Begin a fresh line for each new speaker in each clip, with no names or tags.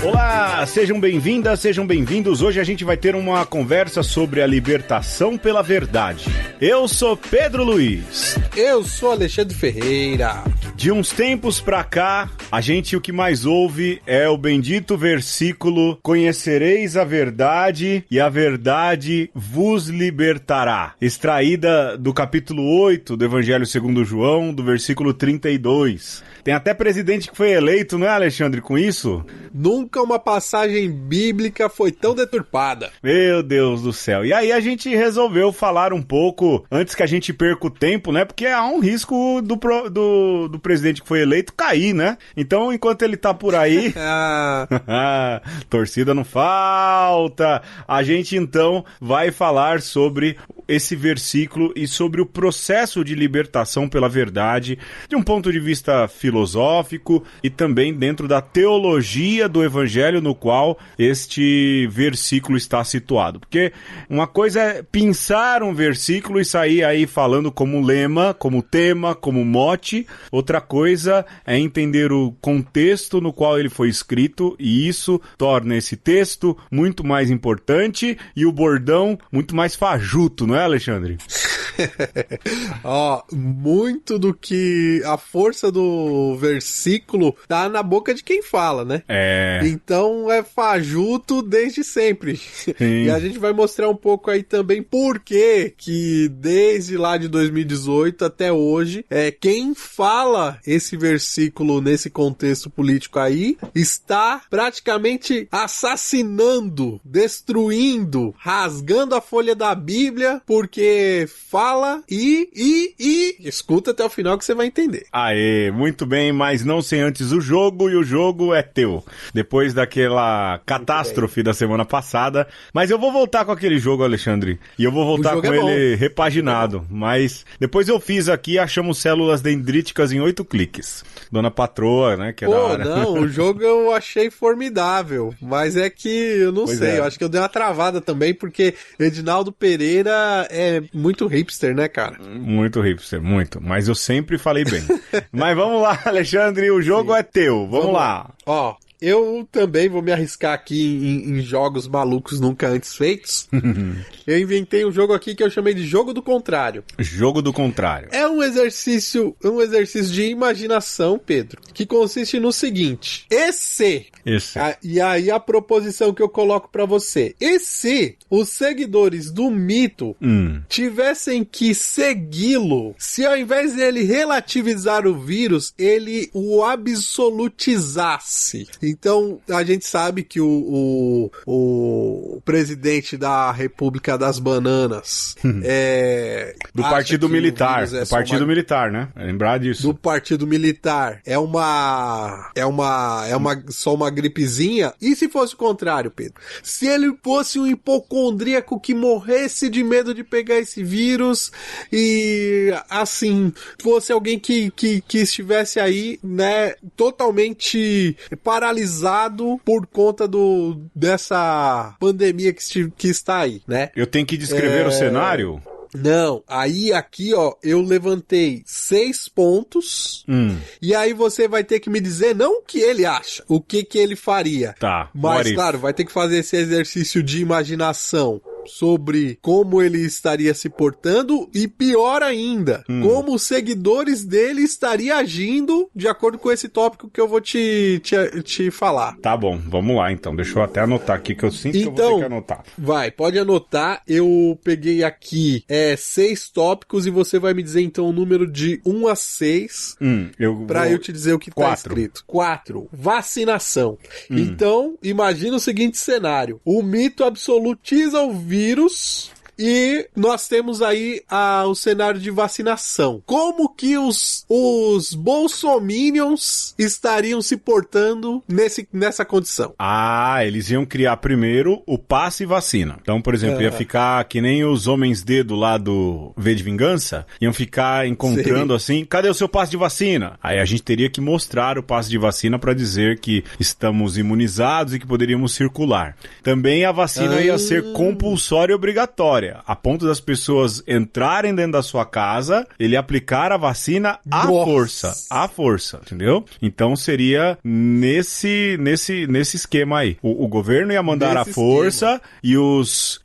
Olá, sejam bem-vindas, sejam bem-vindos. Hoje a gente vai ter uma conversa sobre a libertação pela verdade. Eu sou Pedro Luiz.
Eu sou Alexandre Ferreira.
De uns tempos pra cá, a gente o que mais ouve é o bendito versículo: conhecereis a verdade e a verdade vos libertará. Extraída do capítulo 8 do Evangelho segundo João, do versículo 32. Tem até presidente que foi eleito, não é, Alexandre, com isso?
Nunca uma passagem bíblica foi tão deturpada.
Meu Deus do céu. E aí a gente resolveu falar um pouco, antes que a gente perca o tempo, né? Porque há um risco do presidente que foi eleito cair, né? Então, enquanto ele tá por aí... torcida não falta. A gente, então, vai falar sobre esse versículo e sobre o processo de libertação pela verdade, de um ponto de vista filosófico e também dentro da teologia do Evangelho no qual este versículo está situado. Porque uma coisa é pensar um versículo e sair aí falando como lema, como tema, como mote. Outra coisa é entender o contexto no qual ele foi escrito, e isso torna esse texto muito mais importante e o bordão muito mais fajuto, não é, Alexandre?
Muito do que a força do versículo tá na boca de quem fala, né? Então é fajuto desde sempre. Sim. E a gente vai mostrar um pouco aí também por que desde lá de 2018 até hoje, quem fala esse versículo nesse contexto político aí está praticamente assassinando, destruindo, rasgando a folha da Bíblia, porque fala e escuta até o final que você vai entender.
Aê, muito bem, mas não sem antes o jogo, e o jogo é teu. Depois daquela catástrofe da semana passada. Mas eu vou voltar com aquele jogo, Alexandre. E eu vou voltar com ele repaginado. Mas depois eu fiz aqui, achamos células dendríticas em 8 cliques. Dona Patroa, né? Que é da hora.
Não, o jogo eu achei formidável. Mas é que eu não sei. Eu acho que eu dei uma travada também, porque Edinaldo Pereira é muito hipster, né, cara?
Muito hipster, muito. Mas eu sempre falei bem. Mas vamos lá, Alexandre, o jogo é teu. Vamos lá.
Eu também vou me arriscar aqui em jogos malucos nunca antes feitos. Eu inventei um jogo aqui que eu chamei de Jogo do Contrário.
Jogo do Contrário.
É um exercício de imaginação, Pedro, que consiste no seguinte: Esse. E aí a proposição que eu coloco pra você: e se os seguidores do mito tivessem que segui-lo, se ao invés dele relativizar o vírus, ele o absolutizasse? Então, a gente sabe que o presidente da República das Bananas
do Partido Militar. Do Partido Militar, né? Lembrar disso.
Do Partido Militar. É só uma gripezinha. E se fosse o contrário, Pedro? Se ele fosse um hipocondríaco que morresse de medo de pegar esse vírus e, assim, fosse alguém que estivesse aí, né, totalmente paralisado por conta dessa pandemia que está aí, né?
Eu tenho que descrever o cenário?
Não, aí aqui, eu levantei 6 pontos, e aí você vai ter que me dizer não o que ele acha, o que ele faria.
Tá.
Mas, claro, vai ter que fazer esse exercício de imaginação sobre como ele estaria se portando e, pior ainda, como os seguidores dele estariam agindo de acordo com esse tópico que eu vou te falar.
Tá bom, vamos lá então. Deixa eu até anotar aqui que eu sinto que eu vou ter que anotar.
Vai, pode anotar. Eu peguei aqui 6 tópicos e você vai me dizer então o número de 1 a 6 pra eu te dizer o que tá escrito. 4. Vacinação. Então, imagina o seguinte cenário. O mito absolutiza o vírus E nós temos aí o cenário de vacinação. Como que os bolsominions estariam se portando nessa condição?
Ah, eles iam criar primeiro o passe vacina. Então, por exemplo, ia ficar que nem os homens dedo lá do V de Vingança, iam ficar encontrando assim, cadê o seu passe de vacina? Aí a gente teria que mostrar o passe de vacina para dizer que estamos imunizados e que poderíamos circular. Também a vacina ia ser compulsória e obrigatória. história. A ponto das pessoas entrarem dentro da sua casa, ele aplicar a vacina à força, entendeu? Então seria nesse esquema aí. O governo ia mandar à força e os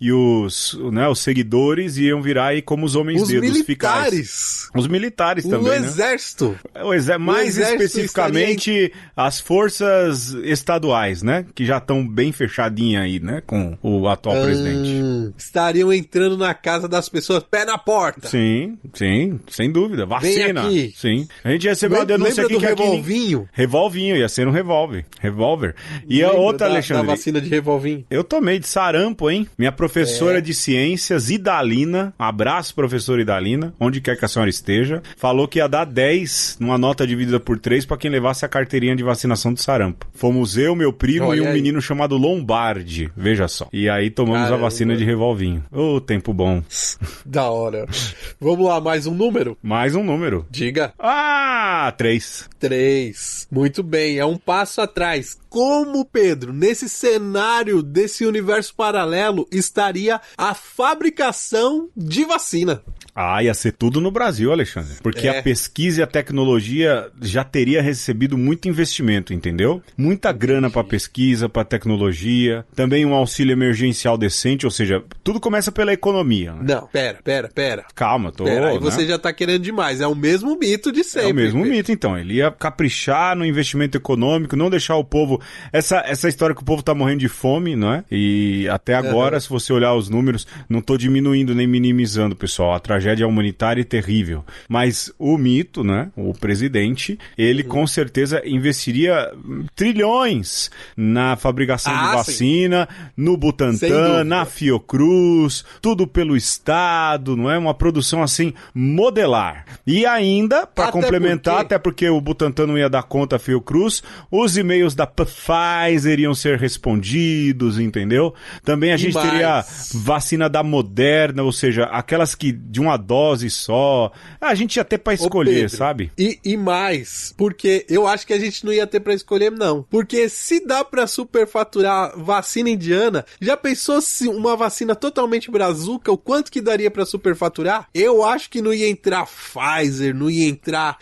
seguidores iam virar aí como os homens dedos ficais. Os militares também, né?
Exército.
Mais especificamente as forças estaduais, né? Que já estão bem fechadinhas aí, né? Com o atual presidente.
Estariam entrando na casa das pessoas, pé na porta.
Sim, sem dúvida. Vacina.
Vem aqui.
Sim. A gente recebeu uma denúncia aqui
que revolvinho?
Revolvinho, ia ser um revólver. E a outra, Alexandre...
da vacina de revolvinho.
Eu tomei de sarampo, hein? Minha professora de ciências, Idalina, um abraço, professora Idalina, onde quer que a senhora esteja, falou que ia dar 10 numa nota dividida por 3 pra quem levasse a carteirinha de vacinação do sarampo. Fomos eu, meu primo e um menino chamado Lombardi, veja só. E aí tomamos a vacina de revolvinho. Ô, tempo bom.
Da hora. Vamos lá, mais um número?
Mais um número.
Diga.
3.
3. Muito bem, é um passo atrás. Como, Pedro, nesse cenário desse universo paralelo, estaria a fabricação de vacina?
Ia ser tudo no Brasil, Alexandre. Porque a pesquisa e a tecnologia já teria recebido muito investimento, entendeu? Muita grana pra pesquisa, pra tecnologia. Também um auxílio emergencial decente, ou seja, tudo começa pela economia. Né?
Não, pera.
Calma,
aí você já tá querendo demais. É o mesmo mito de sempre.
É o mesmo mito, então. Ele ia caprichar no investimento econômico, não deixar o povo... Essa história que o povo tá morrendo de fome, não é? E até agora, se você olhar os números, não tô diminuindo nem minimizando, pessoal. A tragédia humanitária é terrível. Mas o mito, né? O presidente, ele com certeza investiria trilhões na fabricação de vacina, no Butantan, na Fiocruz, tudo pelo Estado, não é? Uma produção assim, modelar. E ainda, para complementar, até porque o Butantan não ia dar conta a Fiocruz, os e-mails da Pfizer iriam ser respondidos, entendeu? Também a gente teria vacina da Moderna, ou seja, aquelas que de uma dose só. A gente ia ter pra escolher, Pedro, sabe?
E mais, porque eu acho que a gente não ia ter pra escolher, não. Porque se dá pra superfaturar vacina indiana, já pensou se uma vacina totalmente brazuca, o quanto que daria pra superfaturar? Eu acho que não ia entrar Pfizer, não ia entrar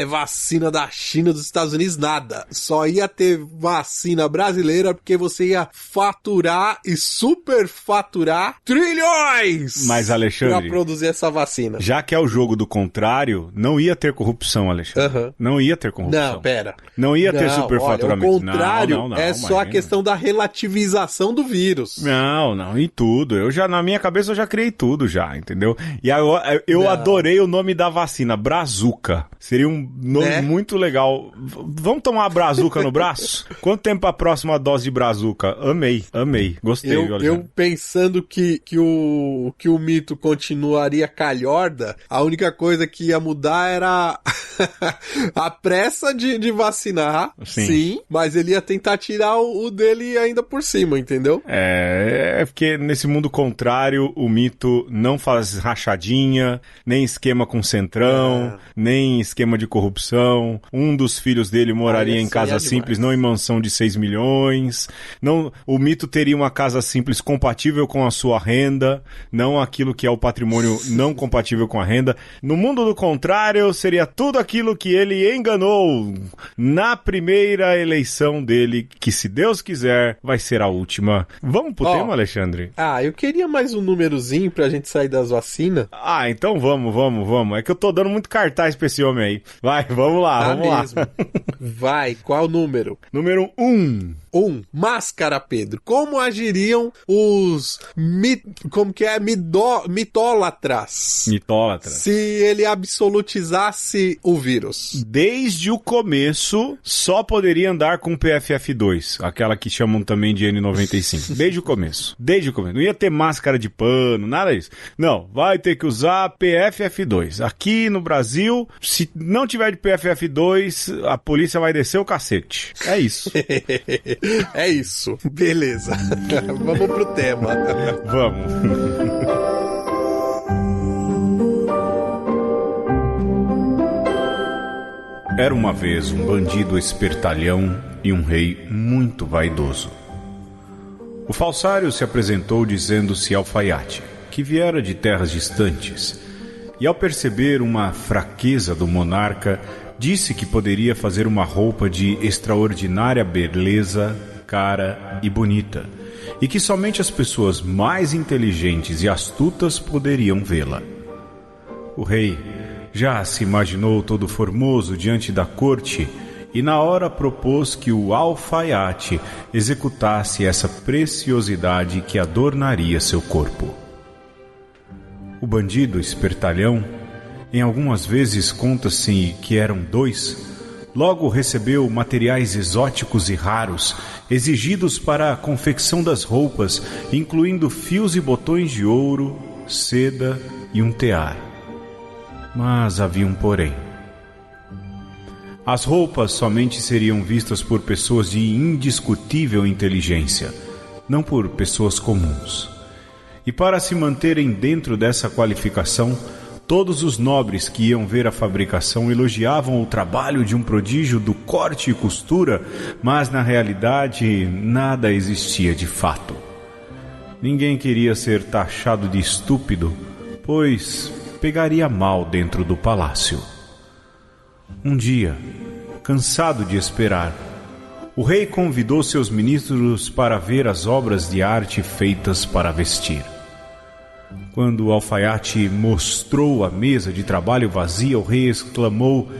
vacina da China, dos Estados Unidos, nada. Só ia ter vacina brasileira, porque você ia faturar e superfaturar trilhões!
Mas, Alexandre...
pra produzir essa vacina.
Já que é o jogo do contrário, não ia ter corrupção, Alexandre. Não ia ter corrupção.
Não, pera.
Não ia ter superfaturamento.
Olha, o contrário é só a questão da relativização do vírus.
Não, e tudo. Na minha cabeça eu já criei tudo já, entendeu? E agora, eu adorei o nome da vacina, Brazuca. Seria um nome muito legal. Vamos tomar uma Brazuca no braço? Quanto tempo a próxima dose de Brazuca? Amei. Gostei, Alexandre.
Eu pensando que o mito continuaria calhorda, a única coisa que ia mudar era a pressa de vacinar, sim, mas ele ia tentar tirar o dele ainda por cima, entendeu?
É porque nesse mundo contrário, o mito não faz rachadinha, nem esquema com centrão, nem esquema de corrupção. Um dos filhos dele moraria em casa simples, não em mansão de 6 milhões. Não, o mito teria uma casa simples compatível com a sua renda, não aquilo que é o patrimônio não compatível com a renda. No mundo do contrário, seria tudo aquilo que ele enganou na primeira eleição dele, que se Deus quiser, vai ser a última. Vamos pro tema, Alexandre?
Eu queria mais um númerozinho pra gente sair das vacinas.
Então vamos. É que eu tô dando muito cartaz pra esse homem aí. Vai, vamos lá.
Vai, qual número?
Número 1.
Máscara, Pedro. Como agiriam os mitólatras? Se ele absolutizasse o vírus.
Desde o começo, só poderia andar com PFF2, aquela que chamam também de N95. Desde o começo. Não ia ter máscara de pano, nada disso. Não, vai ter que usar PFF2. Aqui no Brasil, se não tiver de PFF2, a polícia vai descer o cacete. É isso.
É isso. Beleza. Vamos pro tema.
Vamos. Era uma vez um bandido espertalhão e um rei muito vaidoso. O falsário se apresentou dizendo-se alfaiate que viera de terras distantes, e ao perceber uma fraqueza do monarca, disse que poderia fazer uma roupa de extraordinária beleza, cara e bonita, e que somente as pessoas mais inteligentes e astutas poderiam vê-la. O rei já se imaginou todo formoso diante da corte e na hora propôs que o alfaiate executasse essa preciosidade que adornaria seu corpo. O bandido espertalhão, em algumas vezes conta-se que eram 2, logo recebeu materiais exóticos e raros, exigidos para a confecção das roupas, incluindo fios e botões de ouro, seda e um tear. Mas havia um porém. As roupas somente seriam vistas por pessoas de indiscutível inteligência, não por pessoas comuns. E para se manterem dentro dessa qualificação, todos os nobres que iam ver a fabricação elogiavam o trabalho de um prodígio do corte e costura, mas na realidade nada existia de fato. Ninguém queria ser taxado de estúpido, pois pegaria mal dentro do palácio. Um dia, cansado de esperar, o rei convidou seus ministros para ver as obras de arte feitas para vestir. Quando o alfaiate mostrou a mesa de trabalho vazia, o rei exclamou: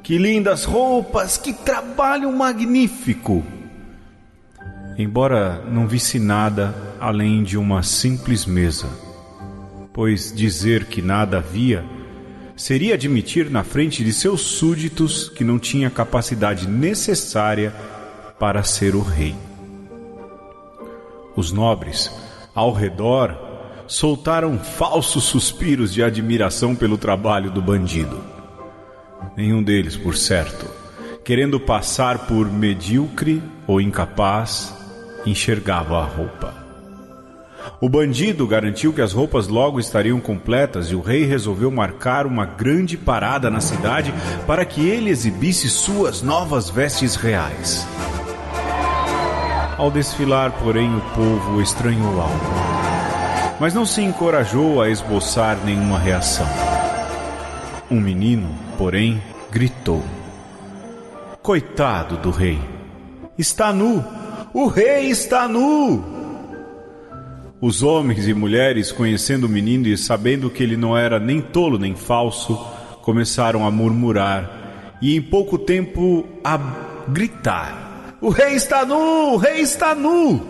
"Que lindas roupas! Que trabalho magnífico!" Embora não visse nada além de uma simples mesa, pois dizer que nada havia seria admitir na frente de seus súditos que não tinha a capacidade necessária para ser o rei. Os nobres, ao redor, soltaram falsos suspiros de admiração pelo trabalho do bandido. Nenhum deles, por certo, querendo passar por medíocre ou incapaz, enxergava a roupa. O bandido garantiu que as roupas logo estariam completas e o rei resolveu marcar uma grande parada na cidade para que ele exibisse suas novas vestes reais. Ao desfilar, porém, o povo estranhou algo, mas não se encorajou a esboçar nenhuma reação. Um menino, porém, gritou: "Coitado do rei! Está nu! O rei está nu!" Os homens e mulheres, conhecendo o menino e sabendo que ele não era nem tolo nem falso, começaram a murmurar e em pouco tempo a gritar: "O rei está nu! O rei está nu!"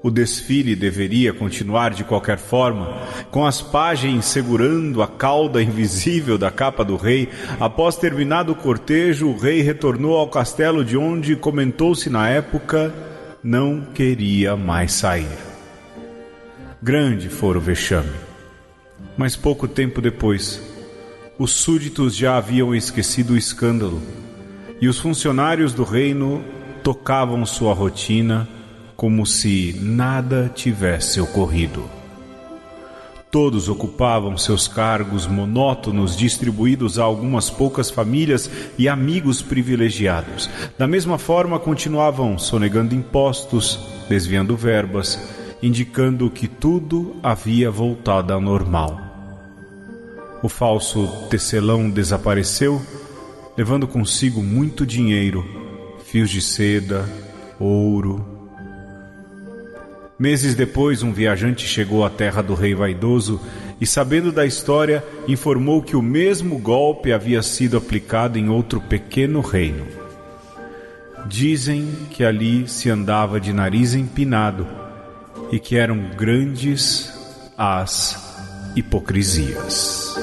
O desfile deveria continuar de qualquer forma, com as pajens segurando a cauda invisível da capa do rei. Após terminado o cortejo, o rei retornou ao castelo de onde, comentou-se na época, não queria mais sair. Grande fora o vexame. Mas pouco tempo depois, os súditos já haviam esquecido o escândalo, e os funcionários do reino tocavam sua rotina como se nada tivesse ocorrido. Todos ocupavam seus cargos monótonos distribuídos a algumas poucas famílias e amigos privilegiados. Da mesma forma, continuavam sonegando impostos, desviando verbas, indicando que tudo havia voltado ao normal. O falso tecelão desapareceu, levando consigo muito dinheiro, fios de seda, ouro. Meses depois, um viajante chegou à terra do rei vaidoso e, sabendo da história, informou que o mesmo golpe havia sido aplicado em outro pequeno reino. Dizem que ali se andava de nariz empinado e que eram grandes as hipocrisias.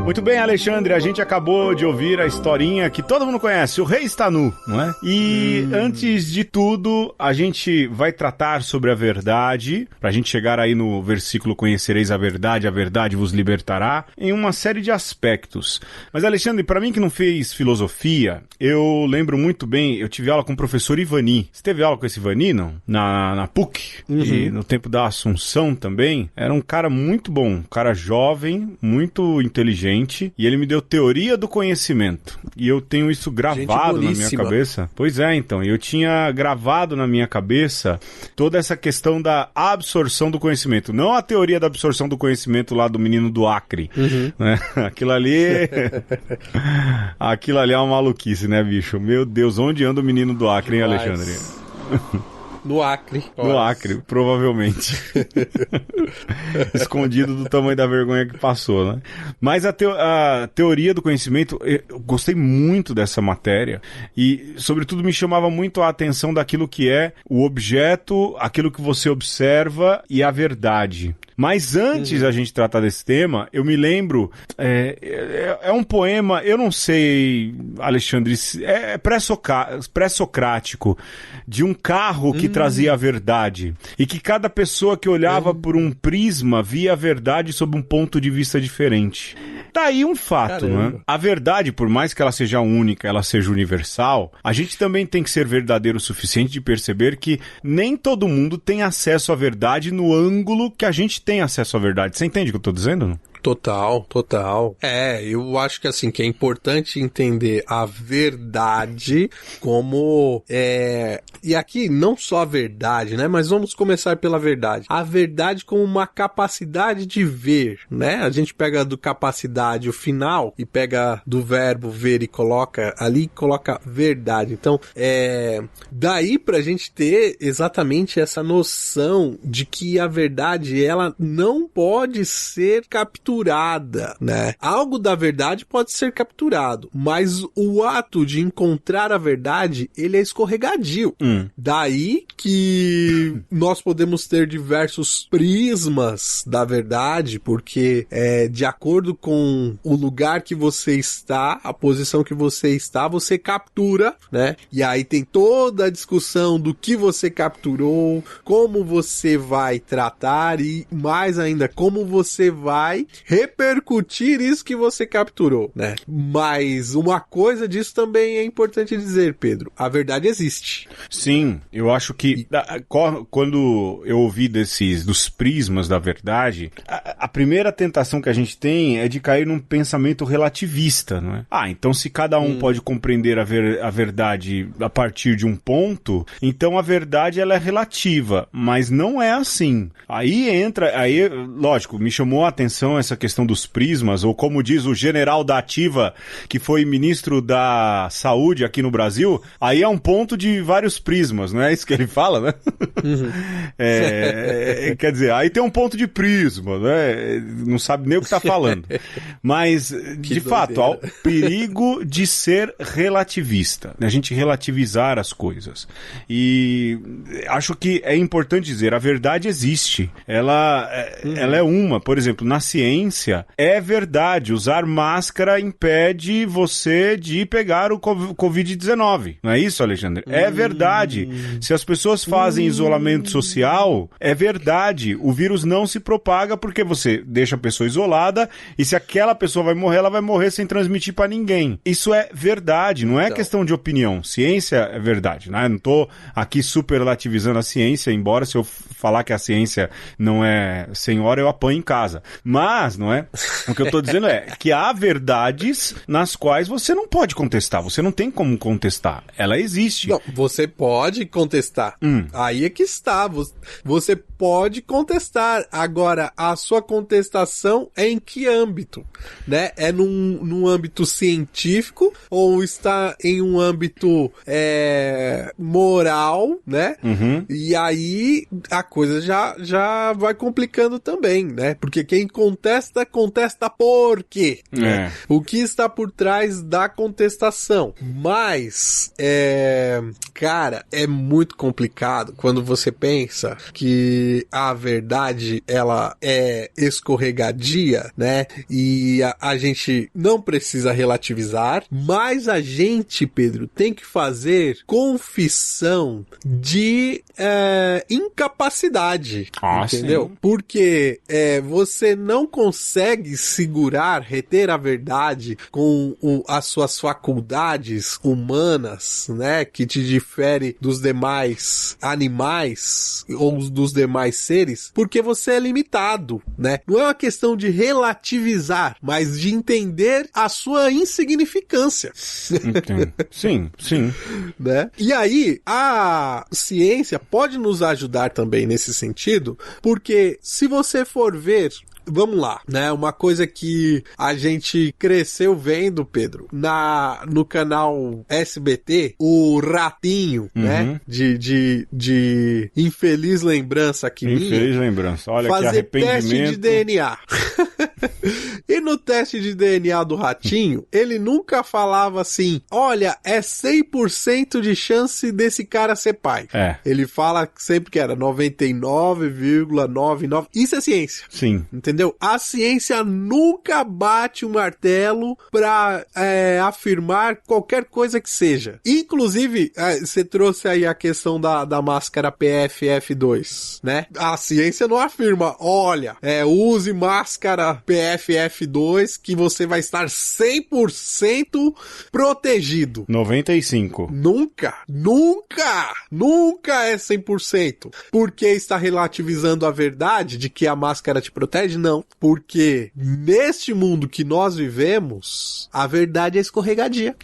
Muito bem, Alexandre, a gente acabou de ouvir a historinha que todo mundo conhece, O Rei Está Nu, não é? E antes de tudo, a gente vai tratar sobre a verdade, pra gente chegar aí no versículo "Conhecereis a verdade vos libertará", em uma série de aspectos. Mas, Alexandre, pra mim que não fez filosofia, eu lembro muito bem, eu tive aula com o professor Ivani. Você teve aula com esse Ivani, não? Na PUC, e no tempo da Assunção também. Era um cara muito bom, um cara jovem, muito inteligente, gente e ele me deu teoria do conhecimento. E eu tenho isso gravado na minha cabeça. Pois é, então. Eu tinha gravado na minha cabeça toda essa questão da absorção do conhecimento. Não a teoria da absorção do conhecimento lá do menino do Acre. Né? Aquilo ali é uma maluquice, né, bicho? Meu Deus, onde anda o menino do Acre, hein, Alexandre?
No Acre.
No Acre, provavelmente. Escondido do tamanho da vergonha que passou, né? Mas a teoria do conhecimento, eu gostei muito dessa matéria e, sobretudo, me chamava muito a atenção daquilo que é o objeto, aquilo que você observa e a verdade. Mas antes da gente tratar desse tema, eu me lembro, é um poema, eu não sei, Alexandre, é pré-socrático, de um carro que trazia a verdade. E que cada pessoa que olhava por um prisma via a verdade sob um ponto de vista diferente. Tá aí um fato, né? A verdade, por mais que ela seja única, ela seja universal, a gente também tem que ser verdadeiro o suficiente de perceber que nem todo mundo tem acesso à verdade no ângulo que a gente tem acesso à verdade. Você entende o que eu tô dizendo, não?
Total. Eu acho que assim, que é importante entender a verdade como, e aqui não só a verdade, né, mas vamos começar pela verdade. A verdade como uma capacidade de ver, né, a gente pega do capacidade o final e pega do verbo ver e coloca ali, coloca verdade. Então, daí pra gente ter exatamente essa noção de que a verdade, ela não pode ser capturada, né? Algo da verdade pode ser capturado, mas o ato de encontrar a verdade, ele é escorregadio. Daí que nós podemos ter diversos prismas da verdade, porque de acordo com o lugar que você está, a posição que você está, você captura, né? E aí tem toda a discussão do que você capturou, como você vai tratar e mais ainda, como você vai repercutir isso que você capturou, né? Mas uma coisa disso também é importante dizer, Pedro. A verdade existe.
Sim, eu acho que quando eu ouvi dos prismas da verdade, a primeira tentação que a gente tem é de cair num pensamento relativista, não é? Então se cada um pode compreender a verdade a partir de um ponto, então a verdade ela é relativa, mas não é assim. Aí, lógico, me chamou a atenção essa questão dos prismas, ou como diz o general da Ativa, que foi ministro da Saúde aqui no Brasil, aí é um ponto de vários prismas, não é isso que ele fala, né? Quer dizer, aí tem um ponto de prisma, né? Não sabe nem o que tá falando. Mas, de fato, há o perigo de ser relativista, a gente relativizar as coisas. E acho que é importante dizer, a verdade existe. Ela é uma, por exemplo, na ciência, é verdade, usar máscara impede você de pegar o Covid-19. Não é isso, Alexandre? É verdade. Se as pessoas fazem isolamento social, é verdade. O vírus não se propaga porque você deixa a pessoa isolada e se aquela pessoa vai morrer, ela vai morrer sem transmitir para ninguém. Isso é verdade, não é questão de opinião. Ciência é verdade, né? Eu não tô aqui superlativizando a ciência, embora se eu falar que a ciência não é senhora, eu apanho em casa. Mas, não é? O que eu tô dizendo é que há verdades nas quais você não pode contestar, você não tem como contestar. Ela existe.
Não, você pode contestar. Aí é que está. Você pode contestar. Agora, a sua contestação é em que âmbito? Né? É num âmbito científico ou está em um âmbito moral, né? E aí a coisa já vai complicando também, né? Porque quem contesta por quê? Né? O que está por trás da contestação? Mas, cara, é muito complicado quando você pensa que a verdade, ela é escorregadia, né? E a gente não precisa relativizar, mas a gente, Pedro, tem que fazer confissão de incapacidade, entendeu? Sim. Porque você não consegue segurar, reter a verdade com as suas faculdades humanas, né, que te difere dos demais animais ou dos demais seres, porque você é limitado, né? Não é uma questão de relativizar, mas de entender a sua insignificância.
Sim, sim.
Né? E aí, a ciência pode nos ajudar também nesse sentido, porque se você for ver, vamos lá, né? Uma coisa que a gente cresceu vendo, Pedro, no canal SBT, o Ratinho, né? De infeliz lembrança aqui minha.
Infeliz lembrança. Olha que
fazer
arrependimento.
teste de DNA. E no teste de DNA do Ratinho, ele nunca falava assim, olha, é 100% de chance desse cara ser pai. Ele fala sempre que era 99,99. Isso é ciência.
Sim.
Entendeu? A ciência nunca bate o martelo pra afirmar qualquer coisa que seja. Inclusive, você trouxe aí a questão da máscara PFF2, né? A ciência não afirma, olha, use máscara PFF2 que você vai estar 100% protegido.
95.
Nunca é 100%. Porque está relativizando a verdade de que a máscara te protege? Não. Porque neste mundo que nós vivemos, a verdade é escorregadia.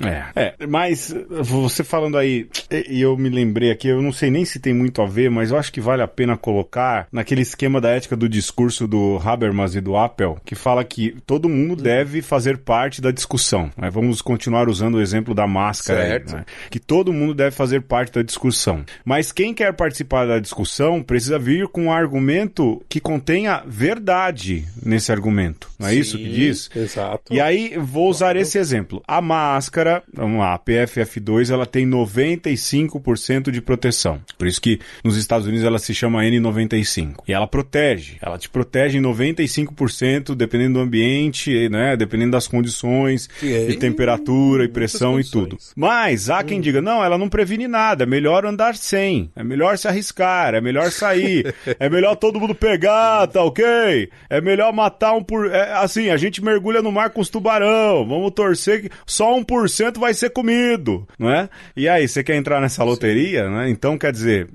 Mas você falando aí, e eu me lembrei aqui, eu não sei nem se tem muito a ver, mas eu acho que vale a pena colocar naquele esquema da ética do discurso do Habermas e do Appel, que fala que todo mundo deve fazer parte da discussão. Né? Vamos continuar usando o exemplo da máscara.
Certo.
Aí, né? Que todo mundo deve fazer parte da discussão. Mas quem quer participar da discussão precisa vir com um argumento que contenha verdade nesse argumento. Não é isso que diz?
Exato.
E aí, vou usar esse exemplo. A máscara, vamos lá, a PFF2, ela tem 95% de proteção. Por isso que nos Estados Unidos ela se chama N95. E ela protege. Ela te protege em 95%, dependendo do ambiente, né? Dependendo das condições, de temperatura e pressão e tudo. Mas há quem diga, não, ela não previne nada, é melhor andar sem, é melhor se arriscar, é melhor sair, é melhor todo mundo pegar, tá ok? É melhor matar assim, a gente mergulha no mar com os tubarão, vamos torcer que só 1% vai ser comido, não é? E aí, você quer entrar nessa loteria, né? Então, quer dizer,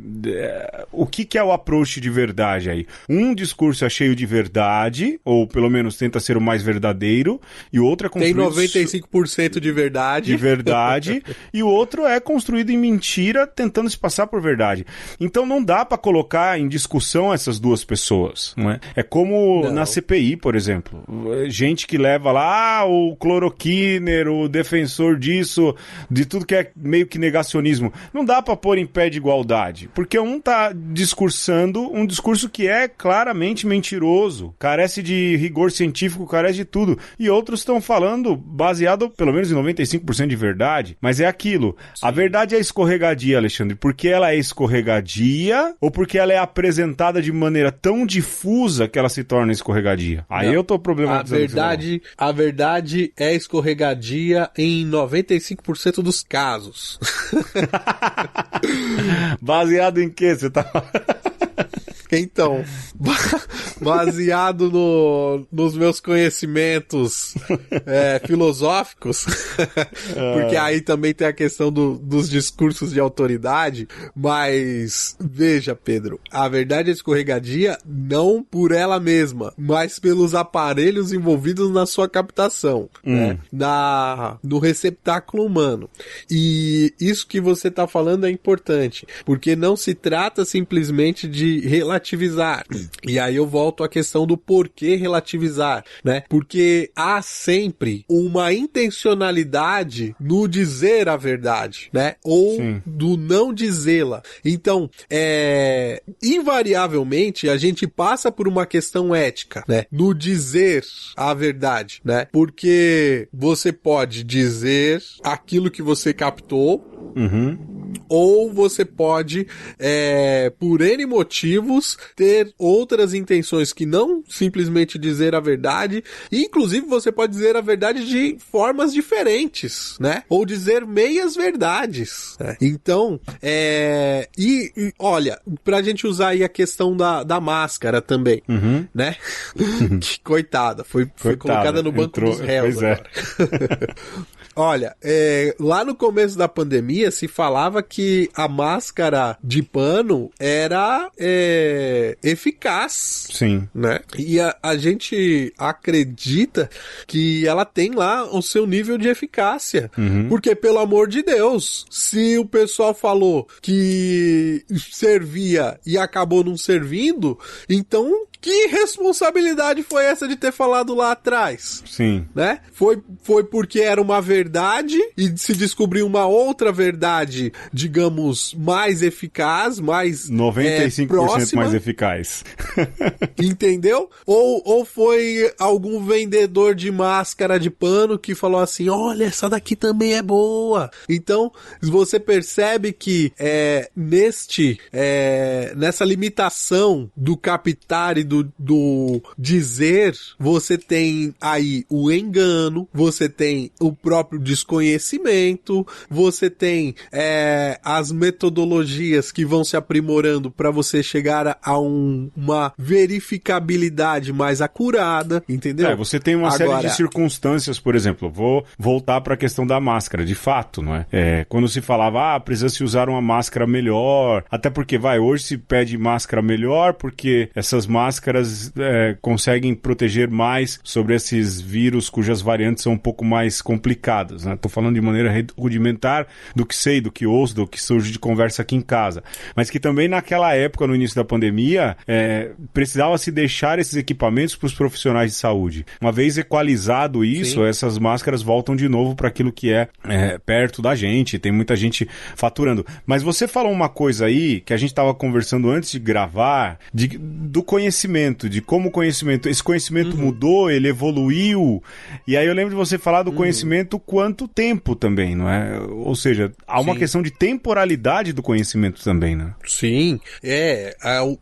o que é o approach de verdade aí? Um discurso é cheio de verdade, ou pelo menos tenta ser o mais verdadeiro, e o outro é construído...
Tem 95% de verdade.
De verdade, e o outro é construído em mentira, tentando se passar por verdade. Então não dá pra colocar em discussão essas duas pessoas, não é? É como na CPI, por exemplo. Gente que leva lá o cloroquiner, o defensor disso, de tudo que é meio que negacionismo. Não dá pra pôr em pé de igualdade, porque um tá discursando um discurso que é claramente mentiroso, carece de rigor científico, carece de tudo, e outros estão falando baseado pelo menos em 95% de verdade, mas é aquilo. Sim. A verdade é escorregadia, Alexandre, porque ela é escorregadia ou porque ela é apresentada de maneira tão difusa que ela se torna escorregadia? Aí eu tô problematizando.
A verdade é escorregadia em 95% dos casos.
Baseado em quê? Você tá...
Então, baseado nos meus conhecimentos filosóficos, porque aí também tem a questão dos discursos de autoridade, mas veja, Pedro, a verdade é escorregadia não por ela mesma, mas pelos aparelhos envolvidos na sua captação, né? No receptáculo humano. E isso que você está falando é importante, porque não se trata simplesmente de relativizar. E aí eu volto à questão do porquê relativizar, né? Porque há sempre uma intencionalidade no dizer a verdade, né? Ou do não dizê-la. Então, invariavelmente, a gente passa por uma questão ética, né? No dizer a verdade, né? Porque você pode dizer aquilo que você captou, ou você pode, por N motivos, ter outras intenções que não simplesmente dizer a verdade, e inclusive você pode dizer a verdade de formas diferentes, né? Ou dizer meias verdades, né? Então, olha, pra gente usar aí a questão da máscara também, né? Que coitada, foi colocada no banco dos réus agora. Olha, lá no começo da pandemia se falava que a máscara de pano era eficaz.
Sim.
Né? E a gente acredita que ela tem lá o seu nível de eficácia. Porque, pelo amor de Deus, se o pessoal falou que servia e acabou não servindo, então que responsabilidade foi essa de ter falado lá atrás?
Sim.
Né? Foi porque era uma verdade e se descobriu uma outra verdade, digamos, mais eficaz, mais
95%
próxima,
mais eficaz.
Entendeu? Ou foi algum vendedor de máscara de pano que falou assim, olha, essa daqui também é boa. Então, você percebe que nessa limitação do captar e do dizer, você tem aí o engano, você tem o próprio desconhecimento, você tem as metodologias que vão se aprimorando para você chegar a uma verificabilidade mais acurada, entendeu?
Você tem uma série de circunstâncias, por exemplo, vou voltar para a questão da máscara, de fato, não é? Quando se falava, precisa se usar uma máscara melhor, até porque, hoje se pede máscara melhor, porque essas máscaras conseguem proteger mais sobre esses vírus cujas variantes são um pouco mais complicadas, né? Tô falando de maneira rudimentar do que sei, do que ouço, do que surge de conversa aqui em casa. Mas que também naquela época, no início da pandemia, precisava se deixar esses equipamentos para os profissionais de saúde. Uma vez equalizado isso, sim, essas máscaras voltam de novo para aquilo que é perto da gente, tem muita gente faturando. Mas você falou uma coisa aí, que a gente estava conversando antes de gravar, do conhecimento, de como esse conhecimento mudou, ele evoluiu, e aí eu lembro de você falar do conhecimento quanto tempo também, não é? Ou seja, há uma questão de temporalidade do conhecimento também, né?
Sim,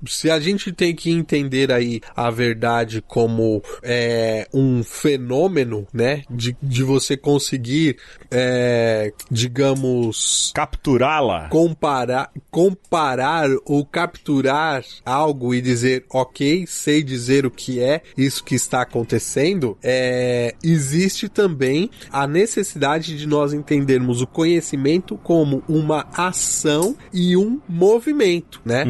se a gente tem que entender aí a verdade como um fenômeno, né, de você conseguir, digamos,
capturá-la,
comparar ou capturar algo e dizer, ok, sei dizer o que é isso que está acontecendo, existe também a necessidade de nós entendermos o conhecimento como uma ação e um movimento, né?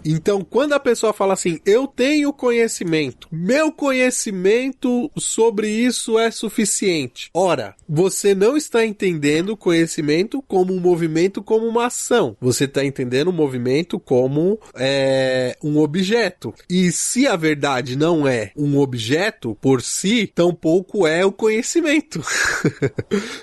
Então, quando a pessoa fala assim, eu tenho conhecimento, meu conhecimento sobre isso é suficiente. Ora, você não está entendendo o conhecimento como um movimento, como uma ação. Você está entendendo o movimento como um objeto. E se a verdade não é um objeto por si, tampouco é o conhecimento.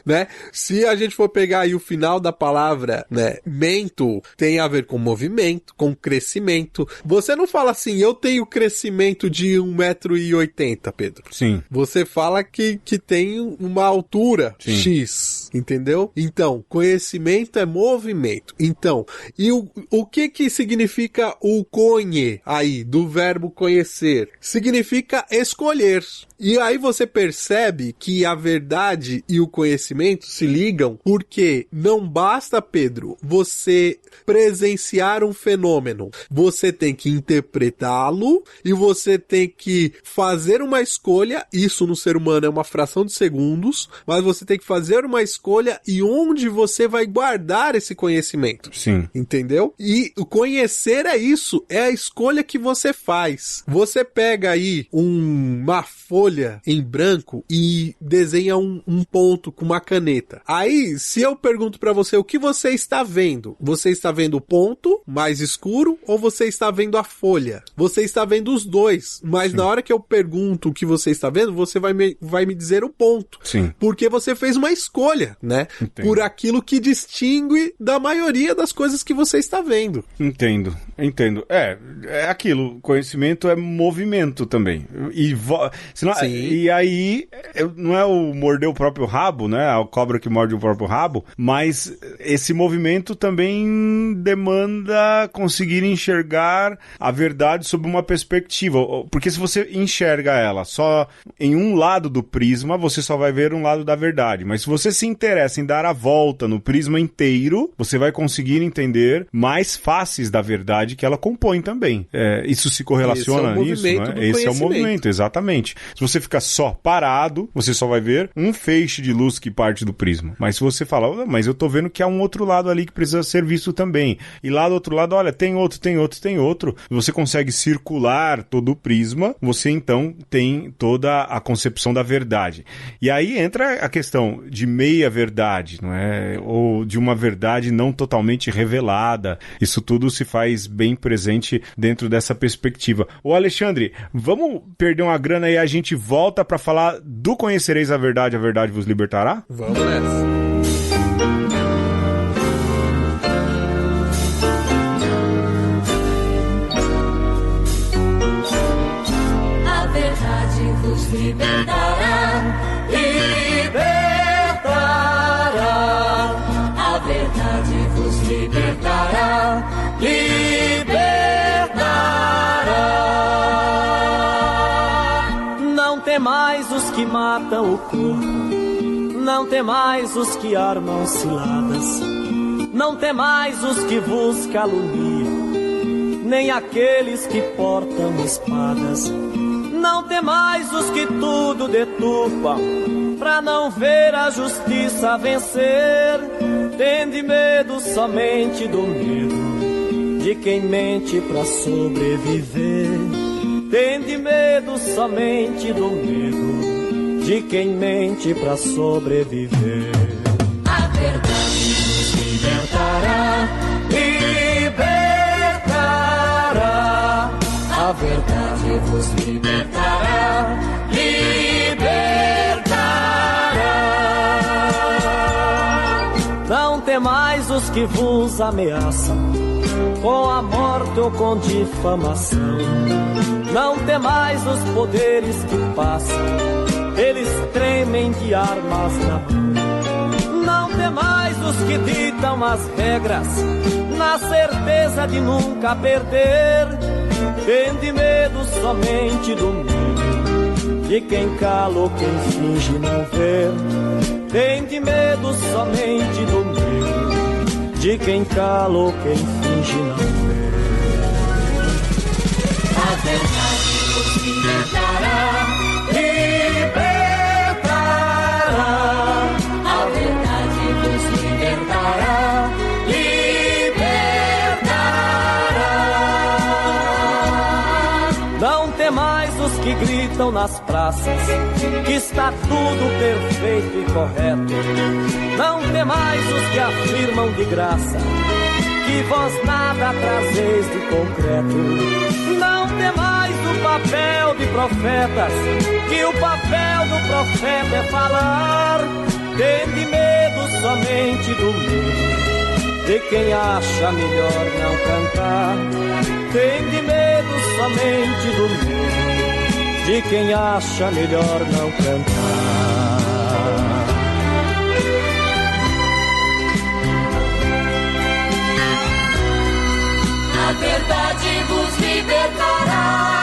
Né? Se a gente for pegar aí o final da palavra, né, mento, tem a ver com movimento, com crescimento. Você não fala assim, eu tenho crescimento de 1,80 m, Pedro.
Sim.
Você fala que tem uma altura, sim, X, entendeu? Então, conhecimento é movimento. Então, e o que significa o conhe aí, do verbo conhecer? Significa escolher. E aí você percebe que a verdade e o conhecimento se ligam, porque não basta, Pedro, você presenciar um fenômeno. Você tem que interpretá-lo e você tem que fazer uma escolha. Isso no ser humano é uma fração de segundos, mas você tem que fazer uma escolha e onde você vai guardar esse conhecimento.
Sim.
Entendeu? E o conhecer é isso, é a escolha que você faz. Você pega aí uma folha em branco e desenha um ponto com uma caneta. Aí, se eu pergunto pra você o que você está vendo, você está vendo o ponto mais escuro ou você está vendo a folha? Você está vendo os dois, mas sim, na hora que eu pergunto o que você está vendo, você vai me dizer o ponto.
Sim.
Porque você fez uma escolha, né?
Entendo.
Por aquilo que distingue da maioria das coisas que você está vendo.
Entendo. É aquilo, conhecimento é movimento também. E aí, não é o morder o próprio rabo, né? A cobra que morde o próprio rabo, mas esse movimento também demanda conseguir enxergar a verdade sob uma perspectiva, porque se você enxerga ela só em um lado do prisma, você só vai ver um lado da verdade, mas se você se interessa em dar a volta no prisma inteiro, você vai conseguir entender mais faces da verdade que ela compõe também. Isso se correlaciona nisso, né? Esse é o movimento, exatamente. Se você ficar só parado, você só vai ver um feixe de luz que parte do prisma. Mas se você falar, mas eu tô vendo que há um outro lado ali que precisa ser visto também. E lá do outro lado, olha, tem outro. Você consegue circular todo o prisma, você então tem toda a concepção da verdade. E aí entra a questão de meia verdade, não é? Ou de uma verdade não totalmente revelada. Isso tudo se faz bem presente dentro dessa perspectiva. Ô Alexandre, vamos perder uma grana e a gente volta para falar do Conhecereis a verdade vos libertará?
Vamos nessa.
Libertará, libertará, a verdade vos libertará, libertará.
Não temais os que matam o corpo, não temais os que armam ciladas, não temais os que vos caluniam, nem aqueles que portam espadas. Não temais os que tudo detupam, pra não ver a justiça vencer. Tende medo somente do medo de quem mente pra sobreviver. Tende medo somente do medo de quem mente pra sobreviver.
A verdade nos libertará, libertará. A verdade vos libertará, libertará.
Não temais os que vos ameaçam, com a morte ou com difamação. Não temais os poderes que passam, eles tremem de armas na mão. Não temais os que ditam as regras, na certeza de nunca perder. Tende medo somente do medo de quem cala ou quem finge não ver. Tende medo somente do medo de quem cala ou quem finge não ver.
A verdade vos libertará, libertará. A verdade vos libertará,
mais os que gritam nas praças que está tudo perfeito e correto. Não temais os que afirmam de graça que vós nada trazeis de concreto. Não temais o papel de profetas, que o papel do profeta é falar. Tende medo somente do medo de quem acha melhor não cantar. Tende medo somente do medo de quem acha melhor não cantar.
A verdade vos libertará.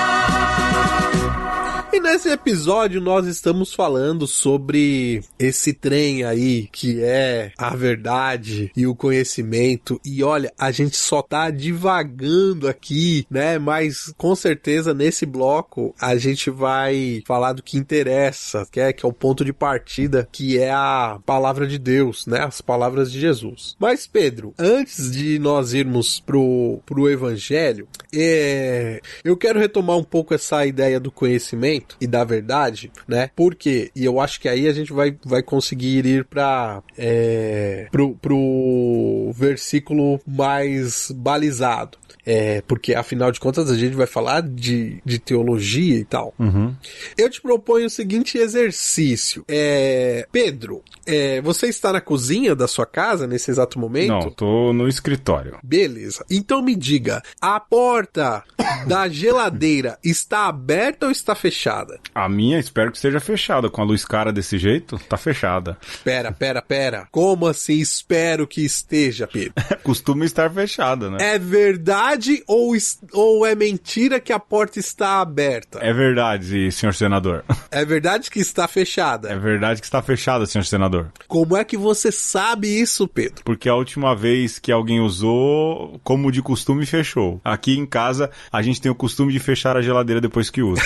E nesse episódio nós estamos falando sobre esse trem aí que é a verdade e o conhecimento. E olha, a gente só tá divagando aqui, né? Mas com certeza nesse bloco a gente vai falar do que interessa, que é o ponto de partida, que é a palavra de Deus, né? As palavras de Jesus. Mas Pedro, antes de nós irmos pro evangelho, eu quero retomar um pouco essa ideia do conhecimento e da verdade, né? Porque, e eu acho que aí a gente vai conseguir ir pro versículo mais balizado. Porque afinal de contas a gente vai falar de teologia e tal. Eu te proponho o seguinte exercício. Pedro, você está na cozinha da sua casa nesse exato momento?
Não, tô no escritório.
Beleza. Então me diga, a porta da geladeira está aberta ou está fechada?
A minha, espero que esteja fechada. Com a luz cara desse jeito, tá fechada.
Pera. Como assim espero que esteja, Pedro?
Costuma estar fechada, né?
É verdade ou é mentira que a porta está aberta?
É verdade, senhor senador.
É verdade que está fechada?
É verdade que está fechada, senhor senador.
Como é que você sabe isso, Pedro?
Porque a última vez que alguém usou, como de costume, fechou. Aqui em casa, a gente tem o costume de fechar a geladeira depois que usa.